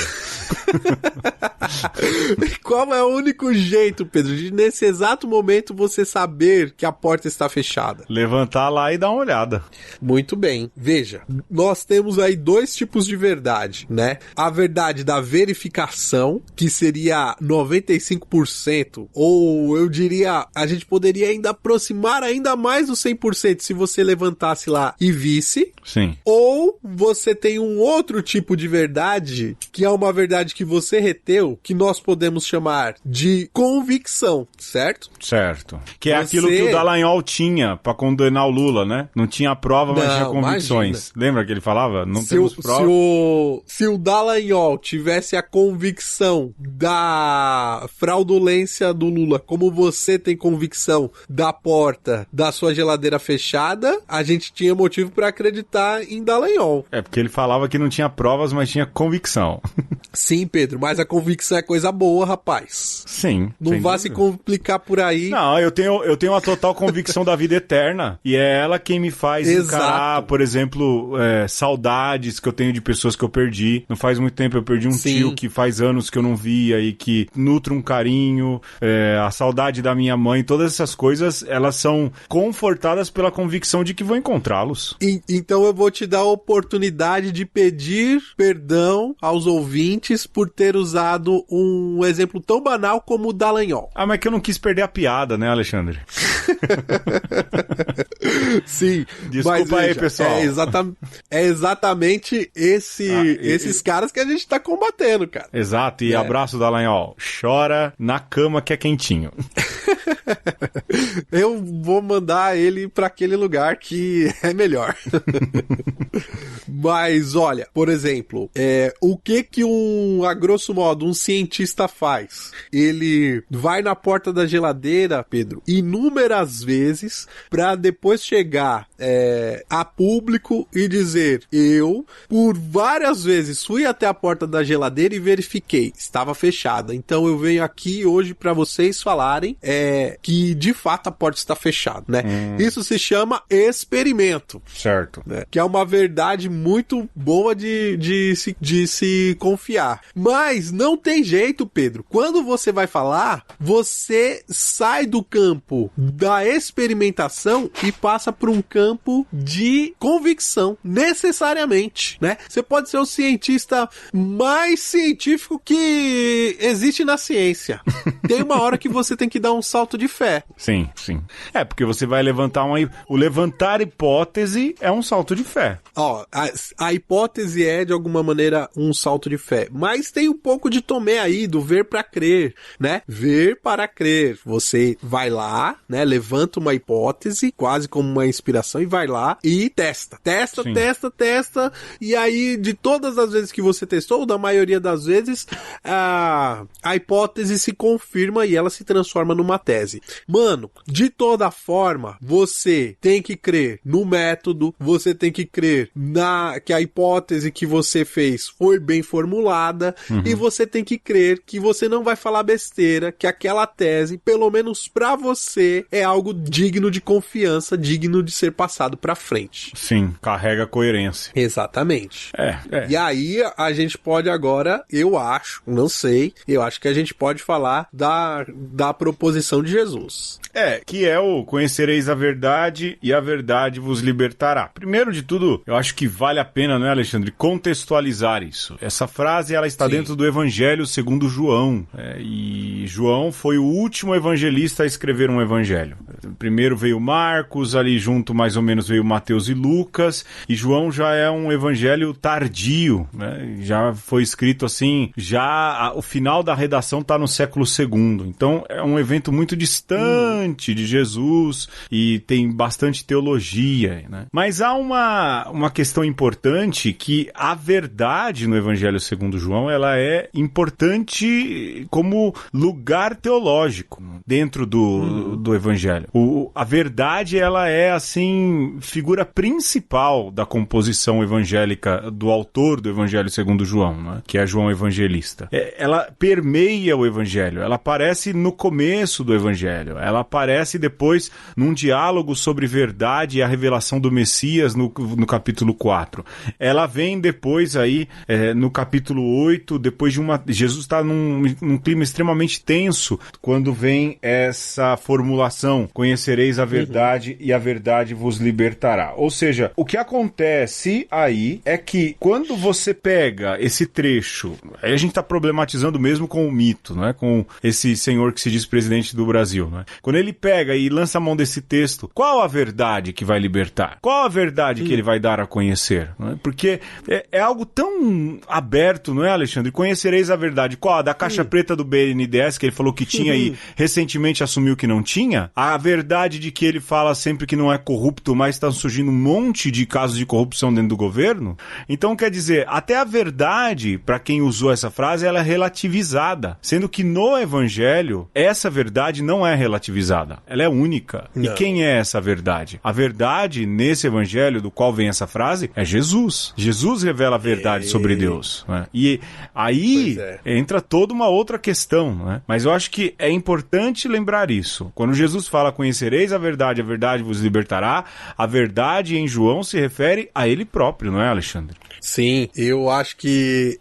Qual é o único jeito, Pedro, de nesse exato momento você saber que a porta está fechada?
Levantar lá e dar uma olhada.
Muito bem. Veja, nós temos aí dois tipos de verdade, né? A verdade da verificação, que seria 95%, ou eu diria, a gente poderia ainda aproximar ainda mais do 100% se você levantasse lá e visse.
Sim.
Ou você tem um outro tipo de verdade, que é uma verdade que você reteu, que nós podemos chamar de convicção, certo?
Certo. Que é aquilo que o Dallagnol tinha pra condenar o Lula, né? Não tinha prova, mas tinha convicções. Imagina. Lembra que ele falava? Não temos prova.
Se o Dallagnol tivesse a convicção da fraudulência do Lula, como você tem convicção da porta da sua geladeira fechada, a gente tinha motivo pra acreditar em Dallagnol.
É porque ele falava que não tinha provas, mas tinha convicção.
Sim, Pedro, mas a convicção é coisa boa, rapaz.
Sim.
Não vá se complicar por aí.
Não, eu tenho a total convicção da vida eterna. E é ela quem me faz encarar, por exemplo, saudades que eu tenho de pessoas que eu perdi. Não faz muito tempo eu perdi um tio que faz anos que eu não via e que nutre um carinho, a saudade da minha mãe, todas essas coisas, elas são confortadas pela convicção de que vou encontrá-los.
Então eu vou te dar a oportunidade de pedir perdão aos ouvintes por ter usado um exemplo tão banal como o Dallagnol.
Ah, mas é que eu não quis perder a piada, né, Alexandre?
Sim.
Desculpa aí, pessoal.
É exatamente esses caras que a gente tá combatendo, cara.
Exato, e abraço, Dallagnol. Chora na cama que é quentinho.
Eu vou mandar ele pra aquele lugar que é melhor. Mas, olha, por exemplo, o que a grosso modo, um cientista faz? Ele vai na porta da geladeira, Pedro, inúmeras vezes pra depois chegar a público e dizer, eu, por várias vezes, fui até a porta da geladeira e verifiquei, estava fechada. Então eu venho aqui hoje pra vocês falarem que de fato a porta está fechada, né? Isso se chama experimento.
Certo.
Né? Que é uma verdade muito boa de se confiar. Mas não tem jeito, Pedro. Quando você vai falar, você sai do campo da experimentação e passa para um campo de convicção, necessariamente, né? Você pode ser o cientista mais científico que existe na ciência. Tem uma hora que você tem que dar um salto de fé.
Sim. Porque você vai levantar o levantar hipótese é um salto de fé.
Ó, a hipótese é, de alguma maneira, um salto de fé. Mas tem um pouco de Tomé aí, do ver para crer, né? Ver para crer. Você vai lá, né? Levanta uma hipótese, quase como uma inspiração, e vai lá e testa. Testa. E aí, de todas as vezes que você testou, ou da maioria das vezes, a hipótese se confirma e ela se transforma numa tese. Mano, de toda forma, você tem que crer no método, você tem que crer que a hipótese que você fez foi bem formulada, e você tem que crer que você não vai falar besteira, que aquela tese, pelo menos pra você, é algo digno de confiança, digno de ser passado pra frente.
Sim, carrega coerência.
Exatamente. E aí a gente pode agora, eu acho que a gente pode falar da proposição de Jesus.
Que é o conhecereis a verdade e a verdade vos libertará. Primeiro de tudo, eu acho que vale a pena, não é, Alexandre, contextualizar isso. Essa frase, ela está dentro do Evangelho segundo João, e João foi o último evangelista a escrever um evangelho. Primeiro veio Marcos, ali junto mais ou menos veio Mateus e Lucas, e João já é um evangelho tardio, né? Já foi escrito assim, o final da redação está no século II, então é um evento muito distante de Jesus e tem bastante teologia, né? Mas há uma questão importante, que a verdade no Evangelho segundo João, ela é importante como lugar teológico dentro do Evangelho. A verdade, ela é, assim, figura principal da composição evangélica do autor do Evangelho segundo João, né? Que é João Evangelista. Ela permeia o Evangelho, ela aparece no começo do Evangelho, ela aparece depois num diálogo sobre verdade e a revelação do Messias no capítulo 4. Ela vem depois aí, no capítulo 8, depois de Jesus está num clima extremamente tenso, quando vem essa formulação: conhecereis a verdade e a verdade vos libertará. Ou seja, o que acontece aí é que quando você pega esse trecho, aí a gente está problematizando mesmo com o mito, não é? Com esse senhor que se diz presidente do Brasil, não é? Quando ele pega e lança a mão desse texto, qual a verdade que vai libertar? Qual a verdade que ele vai dar a conhecer? Não é? Porque é algo tão aberto, não é, Alexandre? Conhecereis a verdade. Qual? A da caixa preta do BNDES, que ele falou que tinha e recentemente assumiu que não tinha? A verdade de que ele fala sempre que não é corrupto, mas está surgindo um monte de casos de corrupção dentro do governo? Então, quer dizer, até a verdade, para quem usou essa frase, ela é relativizada. Sendo que no Evangelho, essa verdade não é relativizada. Ela é única. Não. E quem é essa verdade? A verdade, nesse Evangelho do qual vem essa frase, é Jesus. Jesus revela a verdade sobre Deus. Né? E aí entra toda uma outra questão. Né? Mas eu acho que é importante lembrar isso. Quando Jesus fala, conhecereis a verdade vos libertará, a verdade em João se refere a ele próprio, não é, Alexandre?
Sim, eu acho que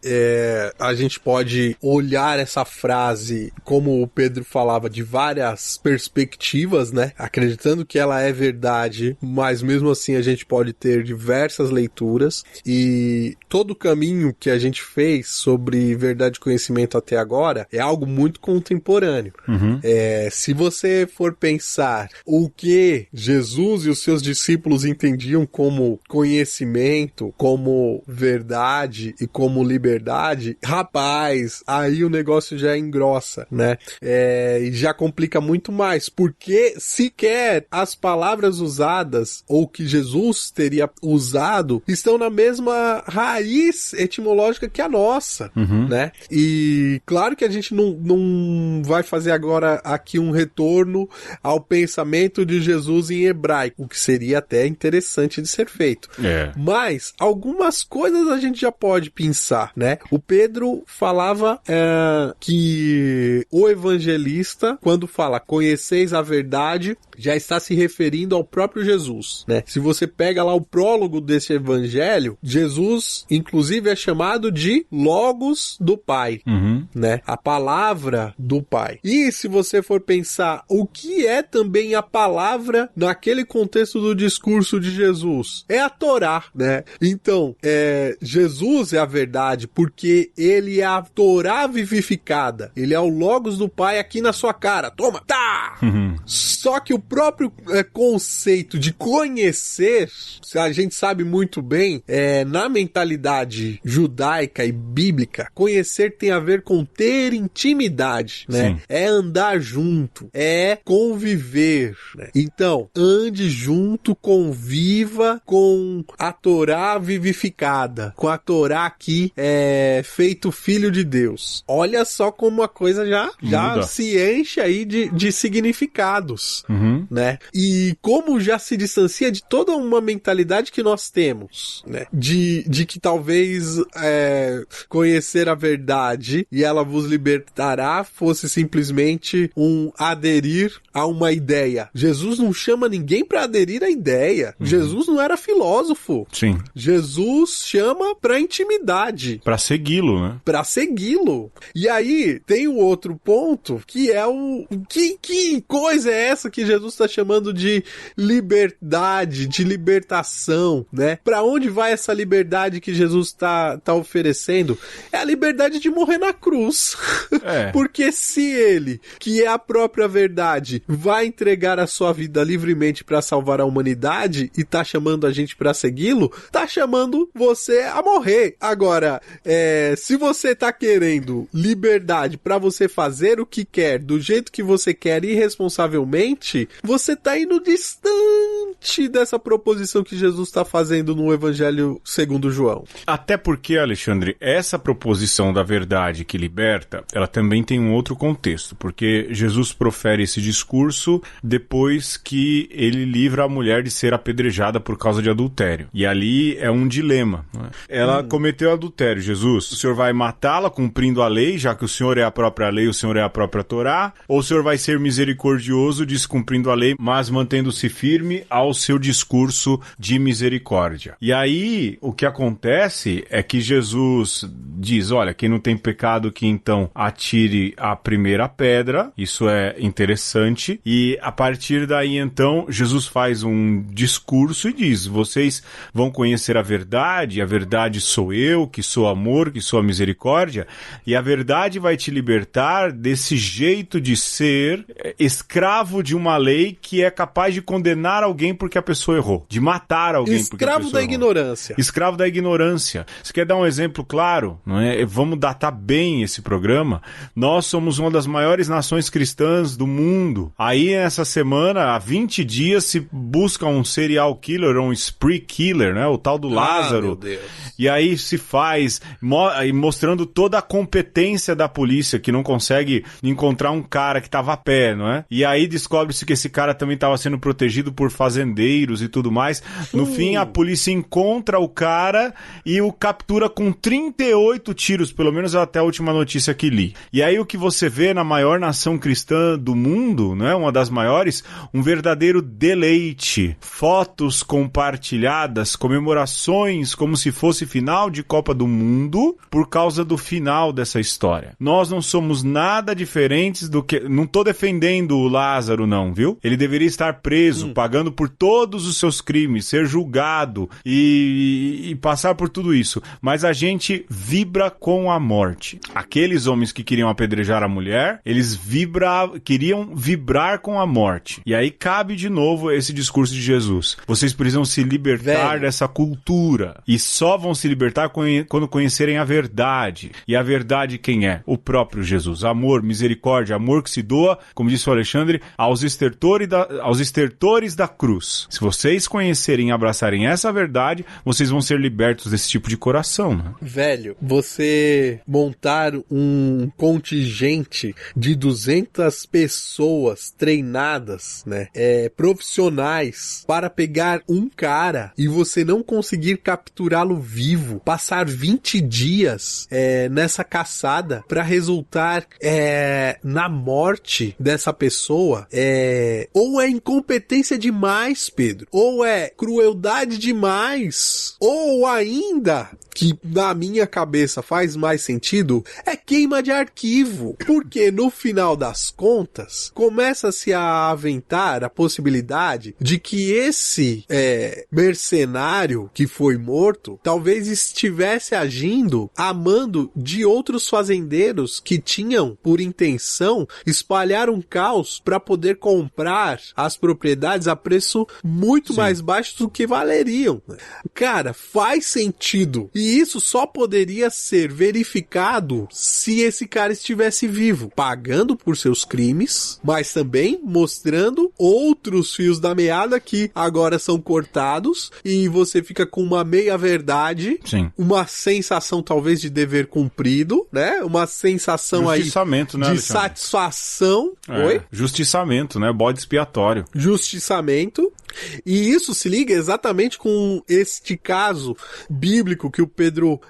a gente pode olhar essa frase, como o Pedro falava, de várias perspectivas, né? Acreditando que ela é verdade, mas mesmo assim a gente pode ter diversas leituras, e todo o caminho que a gente fez sobre verdade e conhecimento até agora é algo muito contemporâneo. Se você for pensar o que Jesus e os seus discípulos entendiam como conhecimento, como verdade e como liberdade, rapaz, aí o negócio já engrossa, né? E já complica muito mais, porque sequer as palavras usadas, ou que Jesus teria usado, estão na mesma raiz etimológica que a nossa, né? E claro que a gente não vai fazer agora aqui um retorno ao pensamento de Jesus em hebraico, o que seria até interessante de ser feito. Mas algumas coisas a gente já pode pensar, né? O Pedro falava que o evangelista, quando fala conheceis a verdade, já está se referindo ao próprio Jesus, né? Se você pega lá o prólogo desse evangelho, Jesus, inclusive, é chamado de Logos do Pai, né? A palavra do Pai. E se você for pensar o que é também a palavra naquele contexto do discurso de Jesus, é a Torá, né? Então, Jesus é a verdade, porque ele é a Torá vivificada. Ele é o Logos do Pai aqui na sua cara. Toma! Tá! Só que o próprio conceito de conhecer, a gente sabe muito bem, na mentalidade judaica e bíblica, conhecer tem a ver com ter intimidade, né? É andar junto, é conviver, né? Então, ande junto, conviva com a Torá vivificada, com a Torá aqui feito filho de Deus. Olha só como a coisa já se enche aí de significados, né? E como já se distancia de toda uma mentalidade que nós temos, né? De que talvez conhecer a verdade e ela vos libertará fosse simplesmente um aderir a uma ideia. Jesus não chama ninguém para aderir à ideia. Jesus não era filósofo.
Sim.
Jesus chama para intimidade.
Para segui-lo, né?
Para segui-lo. E aí tem o outro ponto, que é que coisa é essa que Jesus está chamando de liberdade, de libertação, né? pra onde vai essa liberdade que Jesus tá oferecendo? É a liberdade de morrer na cruz. Porque se ele, que é a própria verdade, vai entregar a sua vida livremente pra salvar a humanidade e tá chamando a gente pra segui-lo, tá chamando você a morrer. Agora, se você tá querendo liberdade pra você fazer o que quer, do jeito que você quer, irresponsavelmente, você tá indo distante dessa proposição que Jesus está fazendo no Evangelho segundo João.
Até porque, Alexandre, essa proposição da verdade que liberta, ela também tem um outro contexto, porque Jesus profere esse discurso depois que ele livra a mulher de ser apedrejada por causa de adultério. E ali é um dilema. Não é? Ela cometeu adultério. Jesus, o senhor vai matá-la cumprindo a lei, já que o senhor é a própria lei, o senhor é a própria Torá, ou o senhor vai ser misericordioso, descumprindo a lei, mas mantendo-se firme ao seu discurso de misericórdia. E aí, o que acontece é que Jesus diz, olha, quem não tem pecado que então atire a primeira pedra, isso é interessante, e a partir daí então, Jesus faz um discurso e diz, vocês vão conhecer a verdade sou eu, que sou amor, que sou a misericórdia, e a verdade vai te libertar desse jeito de ser escravo de uma lei que é capaz de condenar alguém porque a pessoa errou, de matar alguém porque a pessoa errou.
Escravo da ignorância.
Escravo da ignorância. Você quer dar um exemplo claro? Não é? Vamos datar bem esse programa. Nós somos uma das maiores nações cristãs do mundo. Aí, essa semana, há 20 dias, se busca um serial killer, um spree killer, né? O tal do Lázaro.
Meu Deus.
E aí se faz, mostrando toda a competência da polícia, que não consegue encontrar um cara que estava a pé, não é? E aí descobre-se que esse cara também estava sendo protegido por fazendeiros e tudo mais. No fim, a polícia encontra o cara e o captura com 38 tiros, pelo menos até a última notícia que li. E aí o que você vê na maior nação cristã do mundo, não é? Uma das maiores, um verdadeiro deleite. Fotos compartilhadas, comemorações como se fosse final de Copa do Mundo por causa do final dessa história. Nós não somos nada diferentes do que... Não tô defendendo o Lázaro, não, viu? Ele deveria estar preso, pagando por todos os seus crimes, ser julgado e passar por tudo isso. Mas a gente vibra com a morte. Aqueles homens que queriam apedrejar a mulher, eles queriam vibrar com a morte. E aí cabe de novo esse discurso de Jesus. Vocês precisam se libertar dessa cultura. E só vão se libertar quando conhecerem a verdade. E a verdade quem é? O próprio Jesus. Amor, misericórdia, amor que se doa, como disse o Alexandre, aos estertores da cruz. Se vocês conhecerem e abraçarem essa verdade, vocês vão ser libertos desse tipo de coração, né?
Velho, você montar um contingente de 200 pessoas treinadas, né? Profissionais para pegar um cara e você não conseguir capturá-lo vivo, passar 20 dias nessa caçada para resultar na morte dessa pessoa, ou é incompetência demais, Pedro, ou é crueldade demais, ou ainda, que na minha cabeça faz mais sentido, é queima de arquivo, porque no final das contas começa-se a aventar a possibilidade de que esse mercenário que foi morto talvez estivesse agindo a mando de outros fazendeiros que tinham por intenção espalhar um caos para poder comprar as propriedades a preço muito mais baixo do que valeriam. Cara, faz sentido. E isso só poderia ser verificado se esse cara estivesse vivo, pagando por seus crimes, mas também mostrando outros fios da meada que agora são cortados e você fica com uma meia-verdade, uma sensação talvez de dever cumprido, né? Uma sensação aí de
né,
satisfação.
Oi? Justiçamento, né? Bode expiatório.
Justiçamento. E isso se liga exatamente com este caso bíblico que o Pedro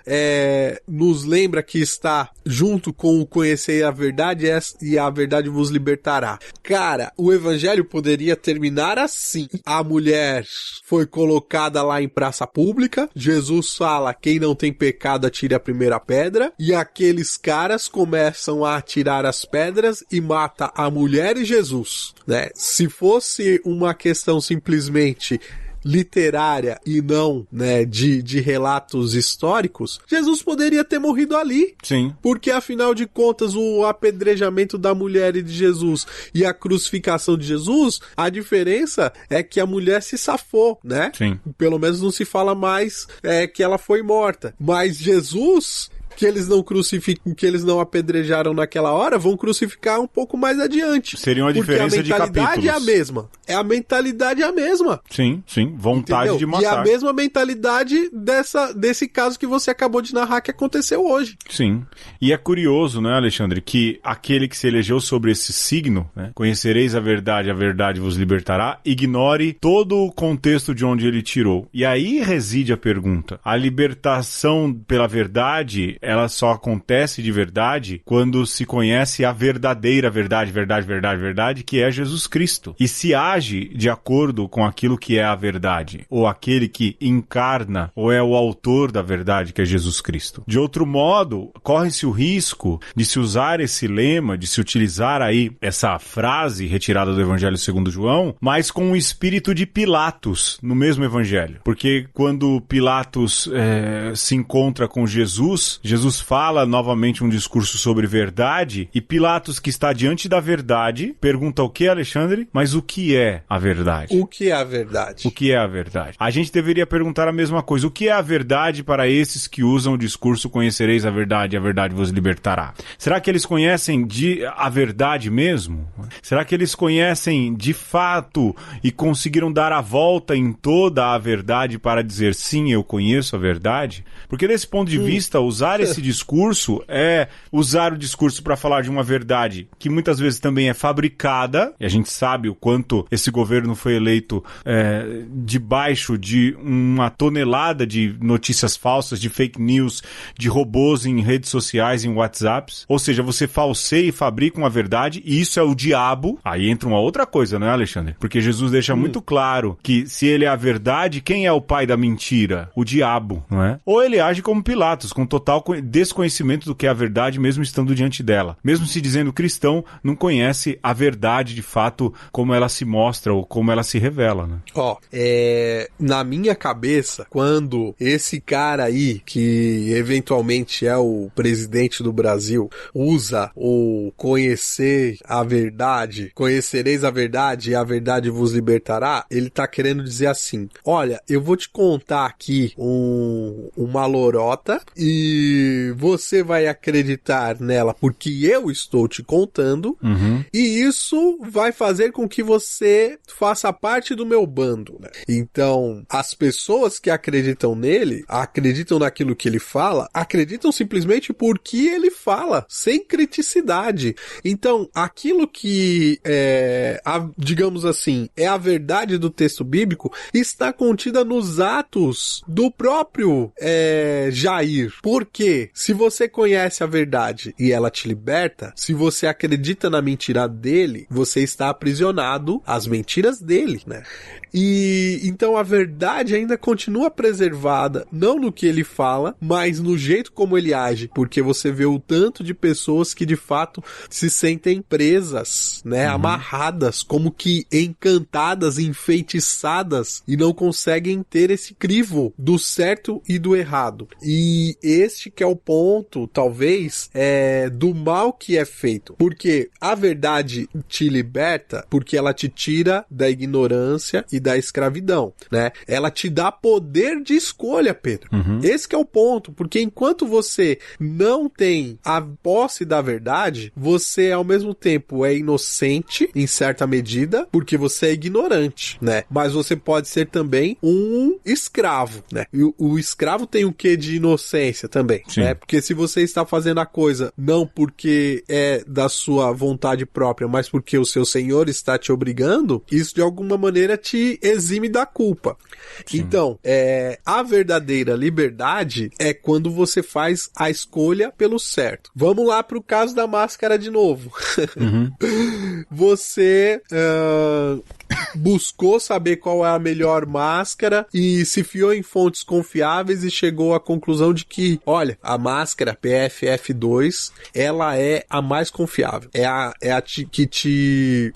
nos lembra que está junto com o conhecer a verdade e a verdade vos libertará. Cara, o evangelho poderia terminar assim. A mulher foi colocada lá em praça pública, Jesus fala, quem não tem pecado atire a primeira pedra, e aqueles caras começam a atirar as pedras e mata a mulher e Jesus, né? Se fosse uma questão simplesmente literária e não, né, de relatos históricos, Jesus poderia ter morrido ali.
Sim.
Porque, afinal de contas, o apedrejamento da mulher e de Jesus e a crucificação de Jesus, a diferença é que a mulher se safou, né?
Sim.
Pelo menos não se fala mais que ela foi morta. Mas Jesus, que eles não crucificam, que eles não apedrejaram naquela hora, vão crucificar um pouco mais adiante.
Seria uma diferença de capítulos.
Porque a mentalidade é a mesma. A mentalidade é a mesma.
Sim. Vontade, entendeu? De matar.
E a mesma mentalidade desse caso que você acabou de narrar que aconteceu hoje.
Sim. E é curioso, né, Alexandre, que aquele que se elegeu sobre esse signo, né, conhecereis a verdade vos libertará, ignore todo o contexto de onde ele tirou. E aí reside a pergunta. A libertação pela verdade, ela só acontece de verdade quando se conhece a verdadeira verdade, que é Jesus Cristo. E se age de acordo com aquilo que é a verdade, ou aquele que encarna, ou é o autor da verdade, que é Jesus Cristo. De outro modo, corre-se o risco de se usar esse lema, de se utilizar aí essa frase retirada do Evangelho segundo João, mas com o espírito de Pilatos no mesmo Evangelho. Porque quando Pilatos se encontra com Jesus fala novamente um discurso sobre verdade, e Pilatos, que está diante da verdade, pergunta o que, Alexandre? Mas o que é a verdade?
O que é a verdade?
O que é a verdade? A gente deveria perguntar a mesma coisa. O que é a verdade para esses que usam o discurso conhecereis a verdade vos libertará? Será que eles conhecem a verdade mesmo? Será que eles conhecem de fato e conseguiram dar a volta em toda a verdade para dizer sim, eu conheço a verdade? Porque desse ponto de vista, usar esse discurso é usar o discurso para falar de uma verdade que muitas vezes também é fabricada, e a gente sabe o quanto esse governo foi eleito debaixo de uma tonelada de notícias falsas, de fake news, de robôs em redes sociais, em WhatsApps. Ou seja, você falseia e fabrica uma verdade, e isso é o diabo. Aí entra uma outra coisa, não é, Alexandre? Porque Jesus deixa muito claro que se ele é a verdade, quem é o pai da mentira? O diabo, não é? Ou ele age como Pilatos, com total desconhecimento do que é a verdade, mesmo estando diante dela. Mesmo se dizendo cristão, não conhece a verdade de fato, como ela se mostra ou como ela se revela, né?
Na minha cabeça, quando esse cara aí, que eventualmente é o presidente do Brasil, usa o conhecer a verdade, conhecereis a verdade e a verdade vos libertará, ele tá querendo dizer assim, olha, eu vou te contar aqui uma lorota e você vai acreditar nela porque eu estou te contando, e isso vai fazer com que você faça parte do meu bando, né? Então, as pessoas que acreditam nele, acreditam naquilo que ele fala, acreditam simplesmente porque ele fala, sem criticidade. Então, aquilo que digamos assim, é a verdade do texto bíblico, está contida nos atos do próprio Jair. Porque se você conhece a verdade e ela te liberta, se você acredita na mentira dele, você está aprisionado às mentiras dele, né? E então a verdade ainda continua preservada, não no que ele fala, mas no jeito como ele age, porque você vê o tanto de pessoas que de fato se sentem presas, né, amarradas, como que encantadas, enfeitiçadas, e não conseguem ter esse crivo do certo e do errado. E este que é o ponto, talvez, do mal que é feito, porque a verdade te liberta, porque ela te tira da ignorância e da escravidão, né? Ela te dá poder de escolha, Pedro. Esse que é o ponto, porque enquanto você não tem a posse da verdade, você ao mesmo tempo é inocente em certa medida, porque você é ignorante, né? Mas você pode ser também um escravo, né? E o escravo tem o quê de inocência também, né? Porque se você está fazendo a coisa não porque é da sua vontade própria, mas porque o seu senhor está te obrigando, isso de alguma maneira te exime da culpa. Então, a verdadeira liberdade é quando você faz a escolha pelo certo. Vamos lá pro caso da máscara de novo. Você buscou saber qual é a melhor máscara e se fiou em fontes confiáveis e chegou à conclusão de que, olha, a máscara PFF2, ela é a mais confiável. É a que te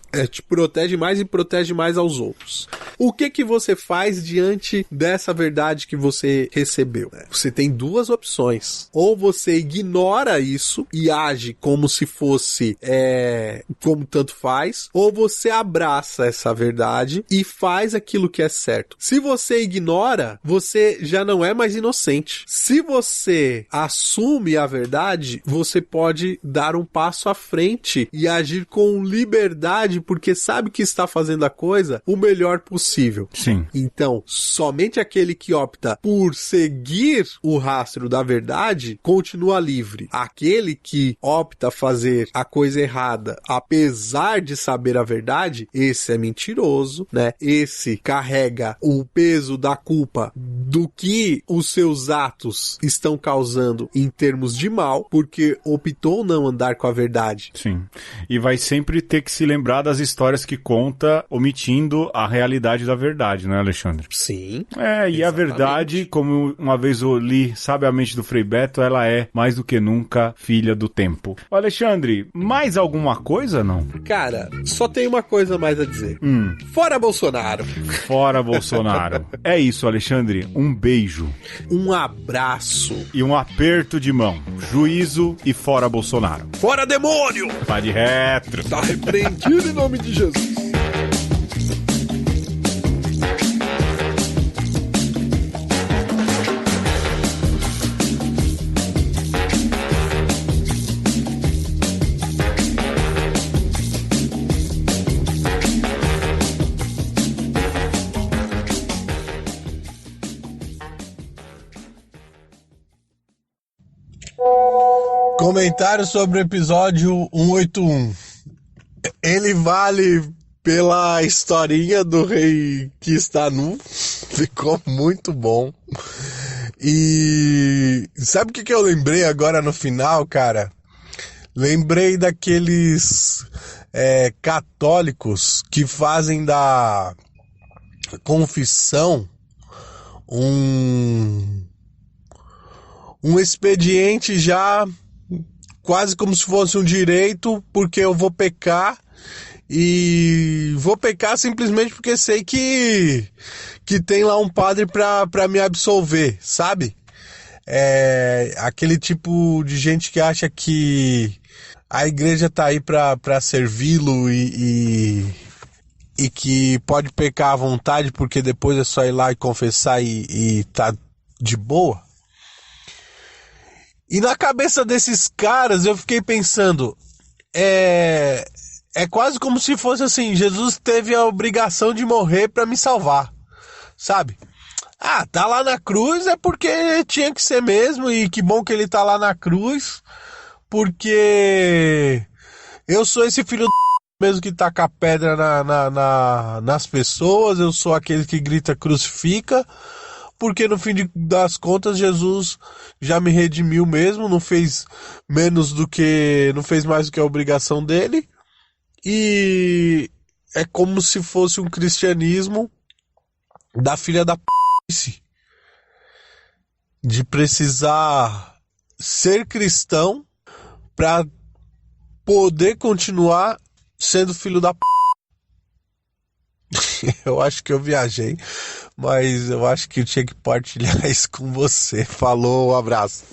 protege mais e protege mais aos outros. O que você faz diante dessa verdade que você recebeu? Você tem duas opções. Ou você ignora isso e age como se fosse como tanto faz, ou você abraça essa verdade e faz aquilo que é certo. Se você ignora, você já não é mais inocente. Se você assume a verdade, você pode dar um passo à frente e agir com liberdade, porque sabe que está fazendo a coisa o melhor possível.
Sim.
Então, somente aquele que opta por seguir o rastro da verdade continua livre. Aquele que opta fazer a coisa errada, apesar de saber a verdade, esse é mentiroso, né? Esse carrega o peso da culpa do que os seus atos estão causando em termos de mal, porque optou não andar com a verdade.
Sim. E vai sempre ter que se lembrar das histórias que conta, omitindo a realidade da verdade, não é, Alexandre?
Sim.
E a verdade, como uma vez eu li sabiamente do Frei Beto, ela é, mais do que nunca, filha do tempo. Alexandre, mais alguma coisa, não?
Cara, só tem uma coisa mais a dizer. Fora Bolsonaro!
Fora Bolsonaro. É isso, Alexandre. Um beijo.
Um abraço.
E um aperto de mão. Juízo e fora Bolsonaro.
Fora demônio!
Tá de retro.
Tá repreendido em nome de Jesus.
Comentário sobre o episódio 181. Ele vale pela historinha do rei que está nu. Ficou muito bom. E sabe o que eu lembrei agora no final, cara? Lembrei daqueles católicos que fazem da confissão um expediente já quase como se fosse um direito, porque eu vou pecar e vou pecar simplesmente porque sei que tem lá um padre pra me absolver, sabe? Aquele tipo de gente que acha que a igreja tá aí pra servi-lo e que pode pecar à vontade porque depois é só ir lá e confessar e tá de boa. E na cabeça desses caras eu fiquei pensando, é quase como se fosse assim, Jesus teve a obrigação de morrer pra me salvar, sabe? Tá lá na cruz é porque tinha que ser mesmo, e que bom que ele tá lá na cruz, porque eu sou esse filho mesmo que taca pedra nas pessoas, eu sou aquele que grita crucifica, porque no fim das contas Jesus já me redimiu mesmo, não fez mais do que a obrigação dele, e é como se fosse um cristianismo da filha da de precisar ser cristão para poder continuar sendo filho da Eu acho que eu viajei, mas eu acho que eu tinha que partilhar isso com você. Falou, um abraço.